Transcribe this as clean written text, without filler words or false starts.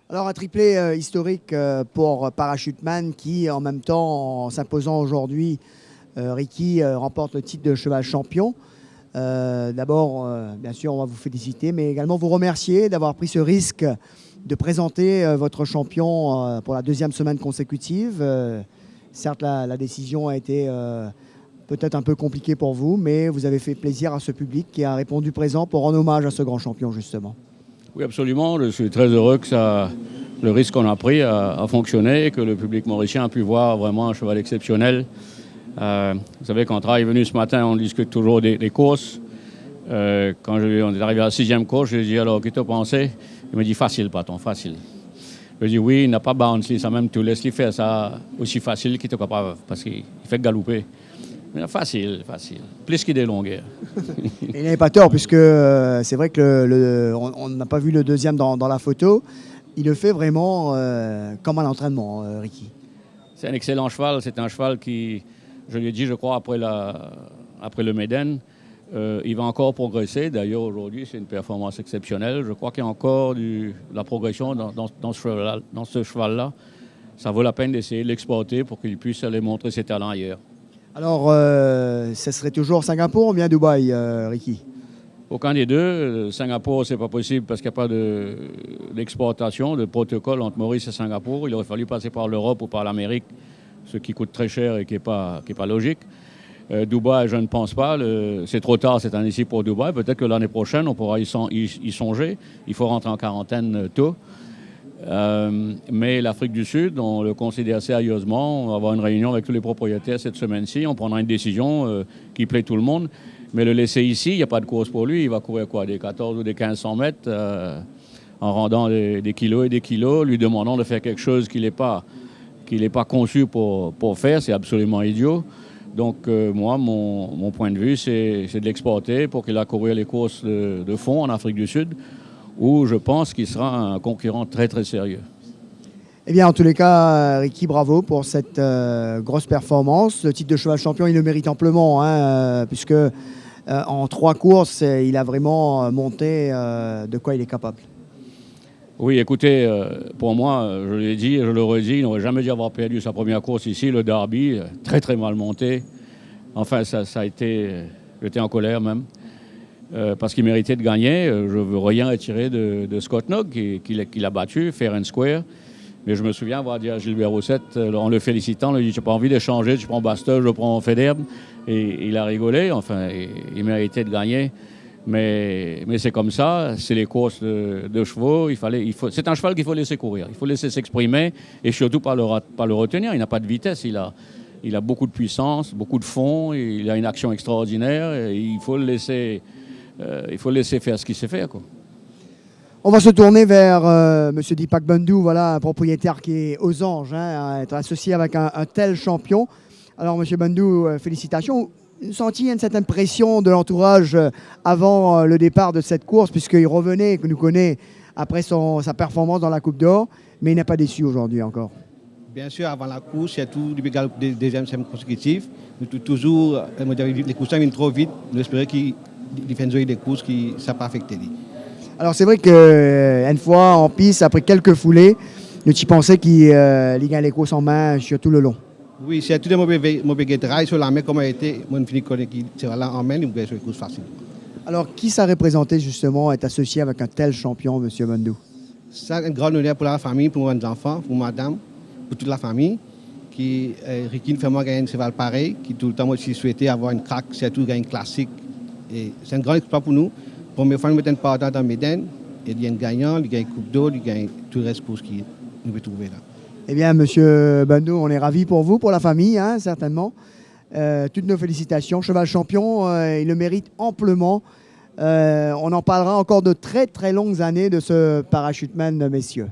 Alors un triplé historique pour Parachuteman qui, en même temps, en s'imposant aujourd'hui, Ricky remporte le titre de cheval champion. D'abord, bien sûr, on va vous féliciter, mais également vous remercier d'avoir pris ce risque de présenter votre champion pour la deuxième semaine consécutive. Certes, la décision a été peut-être un peu compliquée pour vous, mais vous avez fait plaisir à ce public qui a répondu présent pour rendre hommage à ce grand champion, justement. Oui, absolument. Je suis très heureux que le risque qu'on a pris a fonctionné et que le public mauricien a pu voir vraiment un cheval exceptionnel. Vous savez, quand Tra est venu ce matin, on discute toujours des courses. Quand on est arrivé à la 6e course, je lui ai dit, alors, qu'est-ce que tu as pensé? Il m'a dit, facile, patron, facile. Je lui ai dit, oui, il n'a pas bounce, ça même tout. Laisse-lui faire ça aussi facile qu'il est capable, parce qu'il fait galoper. Mais facile, facile. Plus qu'il des longueurs. Il n'avait pas tort, puisque c'est vrai que on n'a pas vu le deuxième dans la photo. Il le fait vraiment comme à l'entraînement, Ricky. C'est un excellent cheval. C'est un cheval qui, je lui ai dit, je crois, après le Méden, il va encore progresser. D'ailleurs, aujourd'hui, c'est une performance exceptionnelle. Je crois qu'il y a encore de la progression dans ce cheval-là. Ça vaut la peine d'essayer de l'exporter pour qu'il puisse aller montrer ses talents ailleurs. Alors, ce serait toujours Singapour ou bien Dubaï, Ricky? Aucun des deux. Singapour, c'est pas possible parce qu'il n'y a pas d'exportation, de protocole entre Maurice et Singapour. Il aurait fallu passer par l'Europe ou par l'Amérique, ce qui coûte très cher et qui est pas logique. Dubaï, je ne pense pas. C'est trop tard cette année-ci pour Dubaï. Peut-être que l'année prochaine, on pourra y songer. Il faut rentrer en quarantaine tôt. Mais l'Afrique du Sud, on le considère sérieusement. On va avoir une réunion avec tous les propriétaires cette semaine-ci. On prendra une décision qui plaît tout le monde. Mais le laisser ici, il n'y a pas de course pour lui. Il va courir quoi, des 14 ou des 1500 mètres en rendant des kilos et des kilos, lui demandant de faire quelque chose qu'il n'est pas conçu pour faire. C'est absolument idiot. Donc moi, mon point de vue, c'est de l'exporter pour qu'il aille courir les courses de fond en Afrique du Sud, où je pense qu'il sera un concurrent très, très sérieux. Eh bien, en tous les cas, Ricky, bravo pour cette grosse performance. Le titre de cheval champion, il le mérite amplement, puisque en 3 courses, il a vraiment monté de quoi il est capable. Oui, écoutez, pour moi, je l'ai dit et je le redis, il n'aurait jamais dû avoir perdu sa première course ici, le Derby, très, très mal monté. Enfin, ça a été... J'étais en colère même. Parce qu'il méritait de gagner. Je ne veux rien retirer de Scott Nog, qui l'a battu, fair and square. Mais je me souviens avoir dit à Gilbert Roussette, en le félicitant, il a dit, tu n'as pas envie d'échanger, tu prends Basteur, je prends Federbe. Et il a rigolé, enfin, il méritait de gagner. Mais c'est comme ça, c'est les courses de chevaux. C'est un cheval qu'il faut laisser courir, il faut laisser s'exprimer et surtout pas le retenir. Il n'a pas de vitesse, il a beaucoup de puissance, beaucoup de fond, il a une action extraordinaire. Et il faut le laisser faire ce qu'il sait faire, quoi. On va se tourner vers M. Deepak Bandhu, voilà, un propriétaire qui est aux anges, à être associé avec un tel champion. Alors, M. Bandhu, félicitations. Vous sentiez une certaine pression de l'entourage avant le départ de cette course, puisqu'il revenait, que nous connaît, après sa performance dans la Coupe d'Or, mais il n'a pas déçu aujourd'hui encore. Bien sûr, avant la course, surtout depuis la deuxième semaine consécutive, toujours, les courses viennent trop vite. Nous espérons qu'il fait des courses qui ne sont pas affectées. Alors c'est vrai qu'une fois en piste, après quelques foulées, nous y pensons qu'il gagne les courses en main sur tout le long. Oui, c'est tout le monde qui travaille sur la main, comme a été, mon fini qui sera là en main, il peut sur les courses faciles. Alors qui ça représentait justement être associé avec un tel champion, M. Bandhu? C'est un grand honneur pour la famille, pour mes enfants, pour madame, pour toute la famille. Ricky fait moi gagner un cheval pareil, qui tout le temps aussi souhaitait avoir une craque, surtout gagner une classique. Et c'est un grand exploit pour nous. Première fois, nous mettons pas dans Méden, et il y a un gagnant, il gagne Coupe d'Or, il gagne tout le reste pour ce qu'il nous peut trouver là. Eh bien, M. Bandhu, on est ravis pour vous, pour la famille, certainement. Toutes nos félicitations. Cheval champion, il le mérite amplement. On en parlera encore de très, très longues années de ce Parachuteman, messieurs.